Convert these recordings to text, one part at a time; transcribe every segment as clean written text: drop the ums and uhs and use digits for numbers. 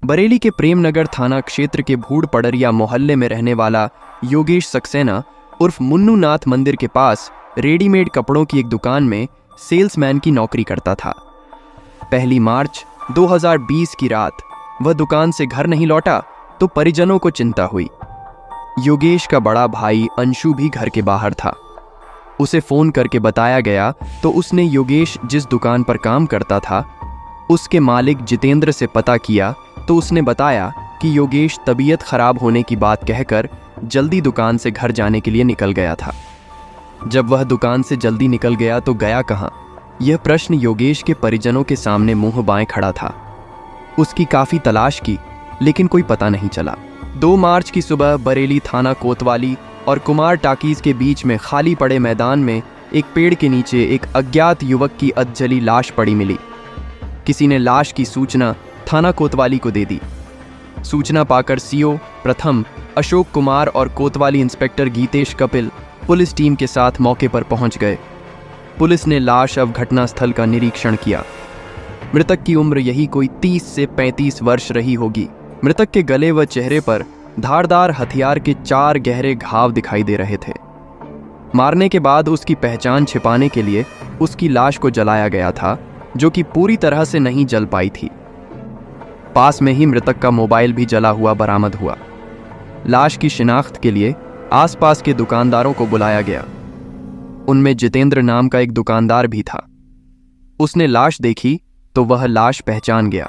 बरेली के प्रेमनगर थाना क्षेत्र के भूड़ पड़रिया मोहल्ले में रहने वाला योगेश सक्सेना उर्फ मुन्नू नाथ मंदिर के पास रेडीमेड कपड़ों की एक दुकान में सेल्समैन की नौकरी करता था। 1 मार्च 2020 की रात वह दुकान से घर नहीं लौटा तो परिजनों को चिंता हुई। योगेश का बड़ा भाई अंशु भी घर के बाहर था। उसे फोन करके बताया गया तो उसने योगेश जिस दुकान पर काम करता था उसके मालिक जितेंद्र से पता किया तो उसने बताया कि योगेश तबीयत खराब होने की बात कहकर जल्दी दुकान से घर जाने के लिए निकल गया था। जब वह दुकान से जल्दी निकल गया तो गया कहाँ, यह प्रश्न योगेश के परिजनों के सामने मुंह बाएं खड़ा था। उसकी काफी तलाश की लेकिन कोई पता नहीं चला। 2 मार्च की सुबह बरेली थाना कोतवाली और कुमार टाकीज के बीच में खाली पड़े मैदान में एक पेड़ के नीचे एक अज्ञात युवक की अधजली लाश पड़ी मिली। किसी ने लाश की सूचना थाना कोतवाली को दे दी। सूचना पाकर सीओ प्रथम अशोक कुमार और कोतवाली inspector Geetesh Kapil police team के साथ मौके पर पहुंच गए। पुलिस ने लाश अब घटनास्थल का निरीक्षण किया। मृतक की उम्र यही कोई 30 से 35 वर्ष रही होगी। मृतक के गले व चेहरे पर धारदार हथियार के 4 गहरे घाव दिखाई दे रहे थे। मारने के बाद उसकी पहचान छिपाने के लिए उसकी लाश को जलाया गया था, जो कि पूरी तरह से नहीं जल पाई थी। पास में ही मृतक का मोबाइल भी जला हुआ बरामद हुआ। लाश की शिनाख्त के लिए आसपास के दुकानदारों को बुलाया गया। उनमें जितेंद्र नाम का एक दुकानदार भी था। उसने लाश देखी तो वह लाश पहचान गया,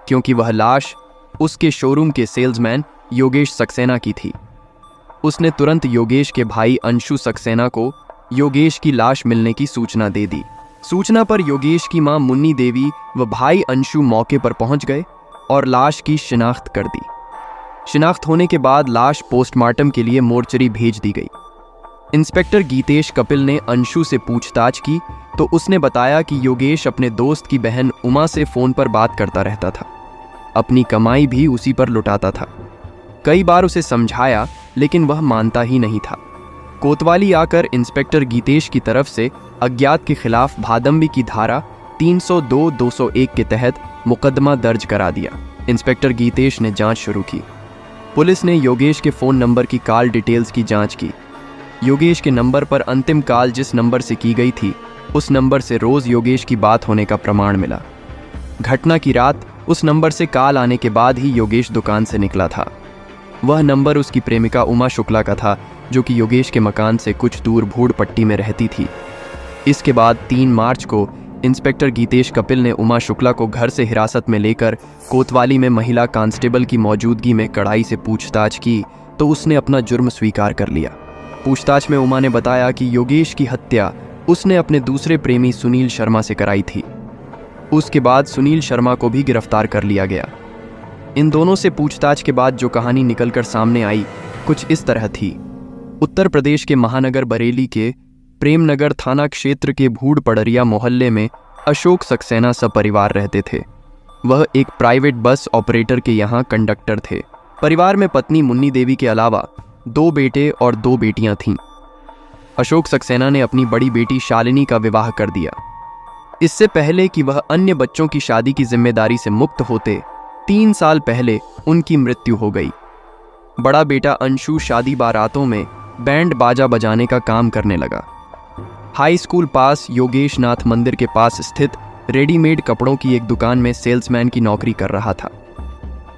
क्योंकि वह लाश उसके शोरूम के सेल्समैन योगेश सक्सेना की थी। उसने तुरंत योगेश के भाई अंशु सक्सेना को योगेश की लाश मिलने की सूचना दे दी। सूचना पर योगेश की मां मुन्नी देवी व भाई अंशु मौके पर पहुंच गए और लाश की शिनाख्त कर दी। शिनाख्त होने के बाद लाश पोस्टमार्टम के लिए मोर्चरी भेज दी गई। इंस्पेक्टर गीतेश कपिल ने अंशु से पूछताछ की तो उसने बताया कि योगेश अपने दोस्त की बहन उमा से फोन पर बात करता रहता था। अपनी कमाई भी उसी पर लुटाता था। कई बार उसे समझाया लेकिन वह मानता ही नहीं था। कोतवाली आकर इंस्पेक्टर गीतेश की तरफ से अज्ञात के खिलाफ भादंबी की धारा 302-201 के तहत मुकदमा दर्ज करा दिया। इंस्पेक्टर गीतेश ने जांच शुरू की। पुलिस ने योगेश के फ़ोन नंबर की कॉल डिटेल्स की जांच की। योगेश के नंबर पर अंतिम कॉल जिस नंबर से की गई थी उस नंबर से रोज़ योगेश की बात होने का प्रमाण मिला। घटना की रात उस नंबर से कॉल आने के बाद ही योगेश दुकान से निकला था। वह नंबर उसकी प्रेमिका उमा शुक्ला का था, जो कि योगेश के मकान से कुछ दूर भूड़ पट्टी में रहती थी। इसके बाद 3 मार्च को इंस्पेक्टर गीतेश कपिल ने उमा शुक्ला को घर से हिरासत में लेकर कोतवाली में महिला कांस्टेबल की मौजूदगी में कड़ाई से पूछताछ की तो उसने अपना जुर्म स्वीकार कर लिया। पूछताछ में उमा ने बताया कि योगेश की हत्या उसने अपने दूसरे प्रेमी सुनील शर्मा से कराई थी। उसके बाद सुनील शर्मा को भी गिरफ्तार कर लिया गया। इन दोनों से पूछताछ के बाद जो कहानी निकलकर सामने आई कुछ इस तरह थी। उत्तर प्रदेश के महानगर बरेली के प्रेमनगर थाना क्षेत्र के भूड़ पड़रिया मोहल्ले में अशोक सक्सेना सपरिवार रहते थे। वह एक प्राइवेट बस ऑपरेटर के यहाँ कंडक्टर थे। परिवार में पत्नी मुन्नी देवी के अलावा 2 बेटे और 2 बेटियां थीं। अशोक सक्सेना ने अपनी बड़ी बेटी शालिनी का विवाह कर दिया। इससे पहले कि वह अन्य बच्चों की शादी की जिम्मेदारी से मुक्त होते 3 साल पहले उनकी मृत्यु हो गई। बड़ा बेटा अंशु शादी बारातों में बैंड बाजा बजाने का काम करने लगा। हाई स्कूल पास योगेश नाथ मंदिर के पास स्थित रेडीमेड कपड़ों की एक दुकान में सेल्समैन की नौकरी कर रहा था।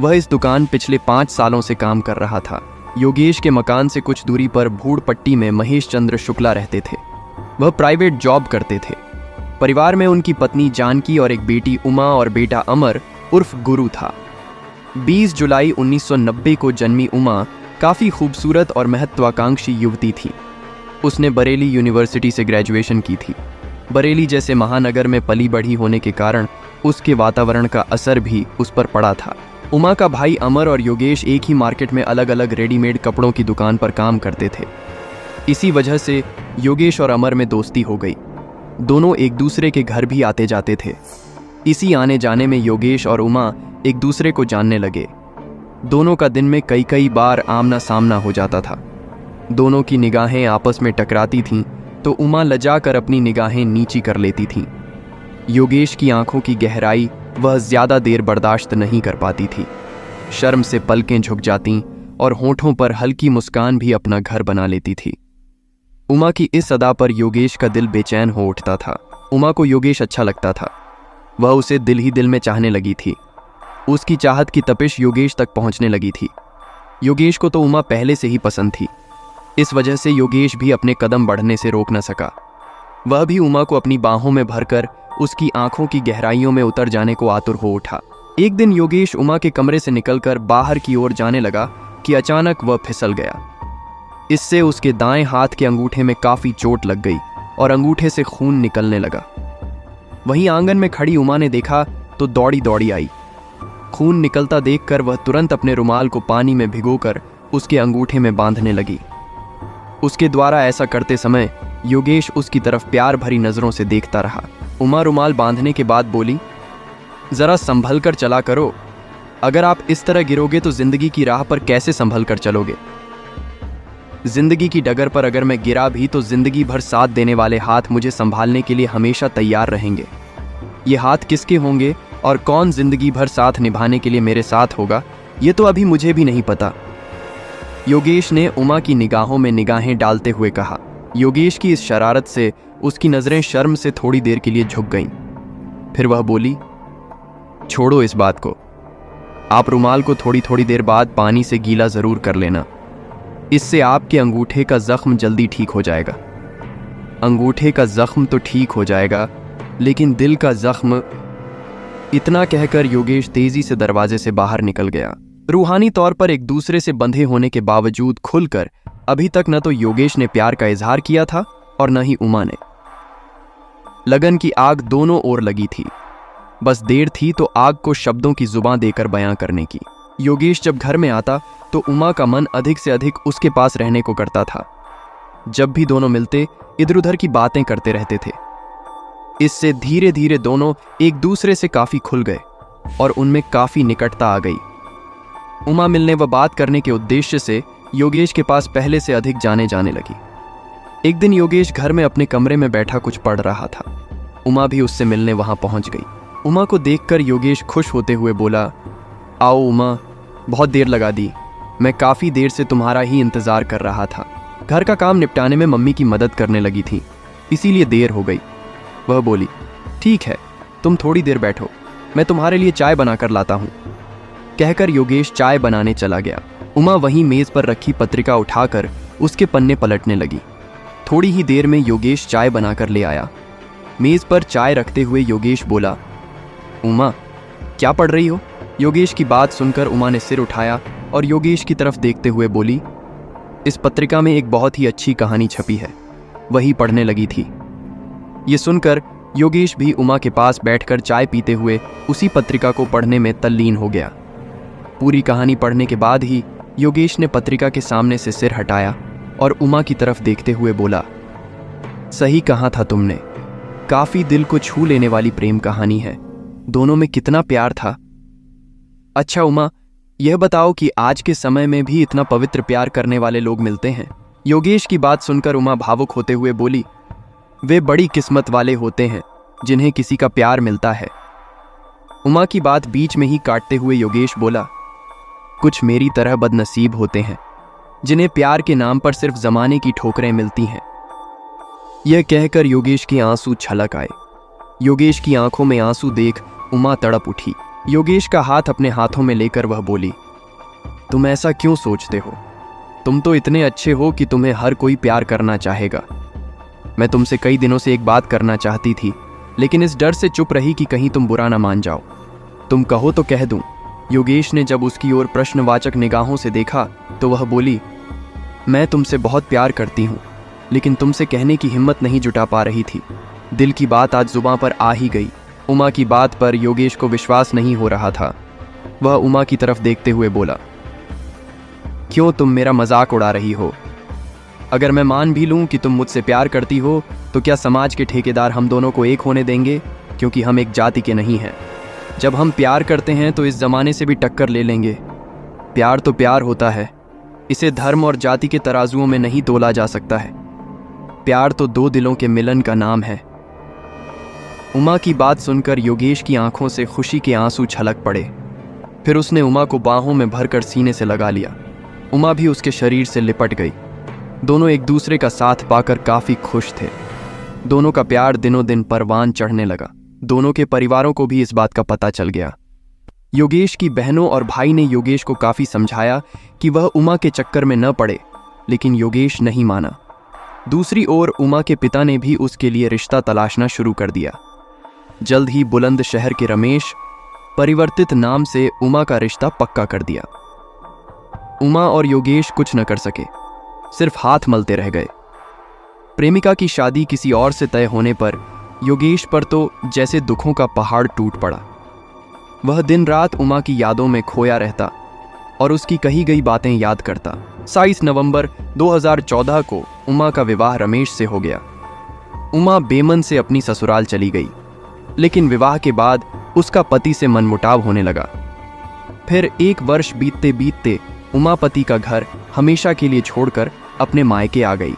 वह इस दुकान पिछले 5 सालों से काम कर रहा था। योगेश के मकान से कुछ दूरी पर भूड़ पट्टी में महेश चंद्र शुक्ला रहते थे। वह प्राइवेट जॉब करते थे। परिवार में उनकी पत्नी जानकी और एक बेटी उमा और बेटा अमर उर्फ गुरु था। 20 जुलाई 1990 को जन्मी उमा काफ़ी खूबसूरत और महत्वाकांक्षी युवती थी। उसने बरेली यूनिवर्सिटी से ग्रेजुएशन की थी। बरेली जैसे महानगर में पली बढ़ी होने के कारण उसके वातावरण का असर भी उस पर पड़ा था। उमा का भाई अमर और योगेश एक ही मार्केट में अलग अलग रेडीमेड कपड़ों की दुकान पर काम करते थे। इसी वजह से योगेश और अमर में दोस्ती हो गई। दोनों एक दूसरे के घर भी आते जाते थे। इसी आने जाने में योगेश और उमा एक दूसरे को जानने लगे। दोनों का दिन में कई बार आमना सामना हो जाता था। दोनों की निगाहें आपस में टकराती थीं तो उमा लजा कर अपनी निगाहें नीची कर लेती थीं। योगेश की आंखों की गहराई वह ज़्यादा देर बर्दाश्त नहीं कर पाती थी। शर्म से पलकें झुक जातीं और होठों पर हल्की मुस्कान भी अपना घर बना लेती थी। उमा की इस अदा पर योगेश का दिल बेचैन हो उठता था। उमा को योगेश अच्छा लगता था। वह उसे दिल ही दिल में चाहने लगी थी। उसकी चाहत की तपिश योगेश तक पहुंचने लगी थी। योगेश को तो उमा पहले से ही पसंद थी। इस वजह से योगेश भी अपने कदम बढ़ने से रोक न सका। वह भी उमा को अपनी बाहों में भरकर उसकी आंखों की गहराइयों में उतर जाने को आतुर हो उठा। एक दिन योगेश उमा के कमरे से निकलकर बाहर की ओर जाने लगा कि अचानक वह फिसल गया। इससे उसके दाएं हाथ के अंगूठे में काफी चोट लग गई और अंगूठे से खून निकलने लगा। वहीं आंगन में खड़ी उमा ने देखा तो दौड़ी दौड़ी आई। खून निकलता देखकर वह तुरंत अपने रुमाल को पानी में भिगोकर उसके अंगूठे में बांधने लगी। उसके द्वारा ऐसा करते समय योगेश उसकी तरफ प्यार भरी नजरों से देखता रहा। उमा रुमाल बांधने के बाद बोली, जरा संभल कर चला करो। अगर आप इस तरह गिरोगे तो जिंदगी की राह पर कैसे संभल कर चलोगे? जिंदगी की डगर पर अगर मैं गिरा भी तो जिंदगी भर साथ देने वाले हाथ मुझे संभालने के लिए हमेशा तैयार रहेंगे। ये हाथ किसके होंगे और कौन जिंदगी भर साथ निभाने के लिए मेरे साथ होगा, ये तो अभी मुझे भी नहीं पता। योगेश ने उमा की निगाहों में निगाहें डालते हुए कहा। योगेश की इस शरारत से उसकी नजरें शर्म से थोड़ी देर के लिए झुक गईं। फिर वह बोली, छोड़ो इस बात को। आप रुमाल को थोड़ी थोड़ी देर बाद पानी से गीला जरूर कर लेना। इससे आपके अंगूठे का जख्म जल्दी ठीक हो जाएगा। अंगूठे का जख्म तो ठीक हो जाएगा, लेकिन दिल का जख्म। इतना कहकर योगेश तेजी से दरवाजे से बाहर निकल गया। रूहानी तौर पर एक दूसरे से बंधे होने के बावजूद खुलकर अभी तक न तो योगेश ने प्यार का इजहार किया था और न ही उमा ने। लगन की आग दोनों ओर लगी थी। बस देर थी तो आग को शब्दों की जुबान देकर बयां करने की। योगेश जब घर में आता तो उमा का मन अधिक से अधिक उसके पास रहने को करता था। जब भी दोनों मिलते इधर उधर की बातें करते रहते थे। इससे धीरे धीरे दोनों एक दूसरे से काफी खुल गए और उनमें काफी निकटता आ गई। उमा मिलने व बात करने के उद्देश्य से योगेश के पास पहले से अधिक जाने लगी। एक दिन योगेश घर में अपने कमरे में बैठा कुछ पढ़ रहा था। उमा भी उससे मिलने वहां पहुंच गई। उमा को देखकर योगेश खुश होते हुए बोला, आओ उमा, बहुत देर लगा दी। मैं काफी देर से तुम्हारा ही इंतजार कर रहा था। घर का काम निपटाने में मम्मी की मदद करने लगी थी, इसीलिए देर हो गई। वह बोली, ठीक है, तुम थोड़ी देर बैठो, मैं तुम्हारे लिए चाय बनाकर लाता हूँ। कहकर योगेश चाय बनाने चला गया। उमा वहीं मेज पर रखी पत्रिका उठाकर उसके पन्ने पलटने लगी। थोड़ी ही देर में योगेश चाय बनाकर ले आया। मेज पर चाय रखते हुए योगेश बोला, उमा, क्या पढ़ रही हो? योगेश की बात सुनकर उमा ने सिर उठाया और योगेश की तरफ देखते हुए बोली, इस पत्रिका में एक बहुत ही अच्छी कहानी छपी है, वही पढ़ने लगी थी। ये सुनकर योगेश भी उमा के पास बैठकर चाय पीते हुए उसी पत्रिका को पढ़ने में तल्लीन हो गया। पूरी कहानी पढ़ने के बाद ही योगेश ने पत्रिका के सामने से सिर हटाया और उमा की तरफ देखते हुए बोला, सही कहा था तुमने, काफी दिल को छू लेने वाली प्रेम कहानी है। दोनों में कितना प्यार था। अच्छा उमा, यह बताओ कि आज के समय में भी इतना पवित्र प्यार करने वाले लोग मिलते हैं? योगेश की बात सुनकर उमा भावुक होते हुए बोली, वे बड़ी किस्मत वाले होते हैं जिन्हें किसी का प्यार मिलता है। उमा की बात बीच में ही काटते हुए योगेश बोला, कुछ मेरी तरह बदनसीब होते हैं जिन्हें प्यार के नाम पर सिर्फ जमाने की ठोकरें मिलती हैं। यह कहकर योगेश के आंसू छलक आए। योगेश की आंखों में आंसू देख उमा तड़प उठी। योगेश का हाथ अपने हाथों में लेकर वह बोली, तुम ऐसा क्यों सोचते हो? तुम तो इतने अच्छे हो कि तुम्हें हर कोई प्यार करना चाहेगा। मैं तुमसे कई दिनों से एक बात करना चाहती थी, लेकिन इस डर से चुप रही कि कहीं तुम बुरा ना मान जाओ। तुम कहो तो कह दूं। योगेश ने जब उसकी ओर प्रश्नवाचक निगाहों से देखा तो वह बोली, मैं तुमसे बहुत प्यार करती हूँ, लेकिन तुमसे कहने की हिम्मत नहीं जुटा पा रही थी। दिल की बात आज जुबां पर आ ही गई। उमा की बात पर योगेश को विश्वास नहीं हो रहा था। वह उमा की तरफ देखते हुए बोला, क्यों तुम मेरा मजाक उड़ा रही हो? अगर मैं मान भी लूं कि तुम मुझसे प्यार करती हो तो क्या समाज के ठेकेदार हम दोनों को एक होने देंगे? क्योंकि हम एक जाति के नहीं हैं। जब हम प्यार करते हैं तो इस जमाने से भी टक्कर ले लेंगे। प्यार तो प्यार होता है, इसे धर्म और जाति के तराजुओं में नहीं तोला जा सकता है। प्यार तो दो दिलों के मिलन का नाम है। उमा की बात सुनकर योगेश की आंखों से खुशी के आंसू छलक पड़े। फिर उसने उमा को बाहों में भरकर सीने से लगा लिया। उमा भी उसके शरीर से लिपट गई। दोनों एक दूसरे का साथ पाकर काफी खुश थे। दोनों का प्यार दिनों दिन परवान चढ़ने लगा। दोनों के परिवारों को भी इस बात का पता चल गया। योगेश की बहनों और भाई ने योगेश को काफी समझाया कि वह उमा के चक्कर में न पड़े, लेकिन योगेश नहीं माना। दूसरी ओर उमा के पिता ने भी उसके लिए रिश्ता तलाशना शुरू कर दिया। जल्द ही बुलंदशहर के रमेश परिवर्तित नाम से उमा का रिश्ता पक्का कर दिया। उमा और योगेश कुछ न कर सके, सिर्फ हाथ मलते रह गए। प्रेमिका की शादी किसी और से तय होने पर योगेश पर तो जैसे दुखों का पहाड़ टूट पड़ा। वह दिन रात उमा की यादों में खोया रहता और उसकी कही गई बातें याद करता। 27 नवंबर 2014 को उमा का विवाह रमेश से हो गया। उमा बेमन से अपनी ससुराल चली गई, लेकिन विवाह के बाद उसका पति से मनमुटाव होने लगा। फिर 1 वर्ष बीतते बीतते उमा पति का घर हमेशा के लिए छोड़कर अपने मायके आ गई।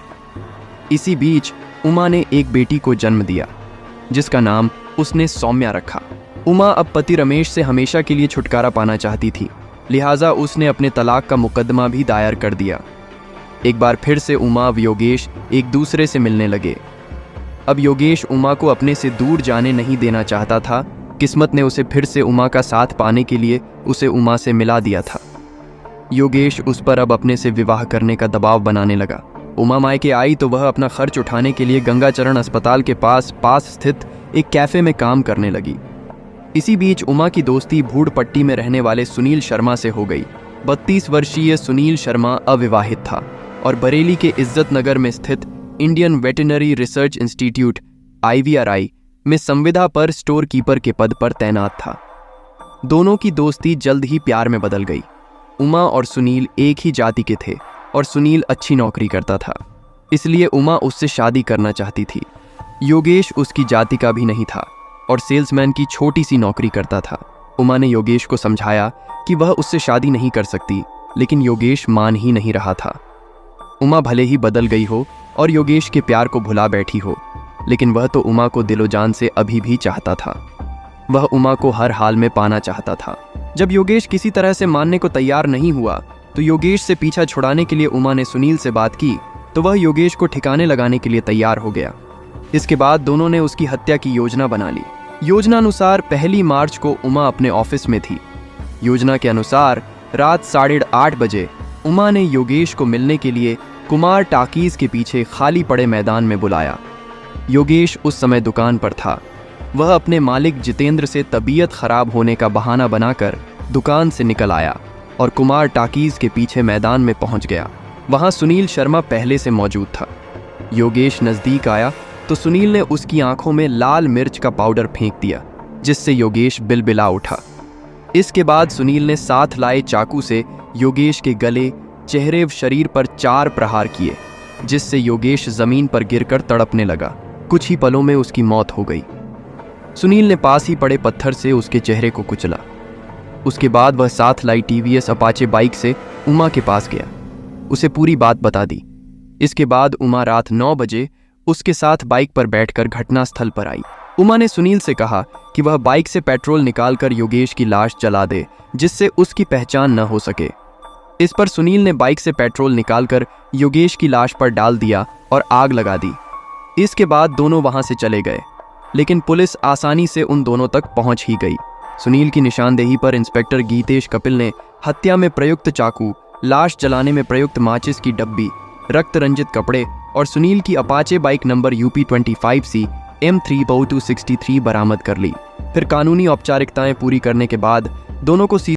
इसी बीच उमा ने एक बेटी को जन्म दिया, जिसका नाम उसने सौम्या रखा। उमा अब पति रमेश से हमेशा के लिए छुटकारा पाना चाहती थी, लिहाजा उसने अपने तलाक का मुकदमा भी दायर कर दिया। एक बार फिर से उमा व योगेश एक दूसरे से मिलने लगे। अब योगेश उमा को अपने से दूर जाने नहीं देना चाहता था। किस्मत ने उसे फिर से उमा का साथ पाने के लिए उसे उमा से मिला दिया था। योगेश उस पर अब अपने से विवाह करने का दबाव बनाने लगा। उमा मायके आई तो वह अपना खर्च उठाने के लिए गंगाचरण अस्पताल के पास स्थित एक कैफे में काम करने लगी। इसी बीच उमा की दोस्ती भूड़पट्टी में रहने वाले सुनील शर्मा से हो गई। 32 वर्षीय सुनील शर्मा अविवाहित था और बरेली के इज्जत नगर में स्थित Indian veterinary research institute IVRI में संविदा पर स्टोर कीपर के पद पर तैनात था। दोनों की दोस्ती जल्द ही प्यार में बदल गई। उमा और सुनील एक ही जाति के थे और सुनील अच्छी नौकरी करता था, इसलिए उमा उससे शादी करना चाहती थी। योगेश उसकी जाति का भी नहीं था और सेल्समैन की छोटी सी नौकरी करता था। उमा ने योगेश को समझाया कि वह उससे शादी नहीं कर सकती, लेकिन योगेश मान ही नहीं रहा था। उमा भले ही बदल गई हो और योगेश के प्यार को भुला बैठी हो, लेकिन वह तो उमा को दिलो जान से अभी भी चाहता था। वह उमा को हर हाल में पाना चाहता था। जब योगेश किसी तरह से मानने को तैयार नहीं हुआ तो योगेश से पीछा छुड़ाने के लिए उमा ने सुनील से बात की तो वह योगेश को ठिकाने लगाने के लिए तैयार हो गया। इसके बाद दोनों ने उसकी हत्या की योजना बना ली। योजना अनुसार 1 मार्च को उमा अपने ऑफिस में थी। योजना के अनुसार रात 8:30 बजे उमा ने योगेश को मिलने के लिए कुमार टाकीज के पीछे खाली पड़े मैदान में बुलाया। योगेश उस समय दुकान पर था। वह अपने मालिक जितेंद्र से तबीयत खराब होने का बहाना बनाकर दुकान से निकल आया और कुमार टाकीज के पीछे मैदान में पहुंच गया। वहां सुनील शर्मा पहले से मौजूद था। योगेश नजदीक आया तो सुनील ने उसकी आंखों में लाल मिर्च का पाउडर फेंक दिया, जिससे योगेश बिलबिला उठा। इसके बाद सुनील ने साथ लाए चाकू से योगेश के गले, चेहरे व शरीर पर 4 प्रहार किए, जिससे योगेश जमीन पर गिरकर तड़पने लगा। कुछ ही पलों में उसकी मौत हो गई। सुनील ने पास ही पड़े पत्थर से उसके चेहरे को कुचला। उसके बाद वह साथ लाई TVS अपाचे बाइक से उमा के पास गया, उसे पूरी बात बता दी। इसके बाद उमा रात 9 बजे उसके साथ बाइक पर बैठकर घटनास्थल पर आई। उमा ने सुनील से कहा कि वह बाइक से पेट्रोल निकालकर योगेश की लाश जला दे, जिससे उसकी पहचान न हो सके। इस पर सुनील ने बाइक से पेट्रोल निकालकर योगेश की लाश पर डाल दिया और आग लगा दी। इसके बाद दोनों वहां से चले गए, लेकिन पुलिस आसानी से उन दोनों तक पहुंच ही गई। सुनील की निशानदेही पर इंस्पेक्टर गीतेश कपिल ने हत्या में प्रयुक्त चाकू, लाश जलाने में प्रयुक्त माचिस की डब्बी, रक्त रंजित कपड़े और सुनील की Apache bike number UP25C M3 263 बरामद कर ली। फिर कानूनी औपचारिकताएं पूरी करने के बाद दोनों को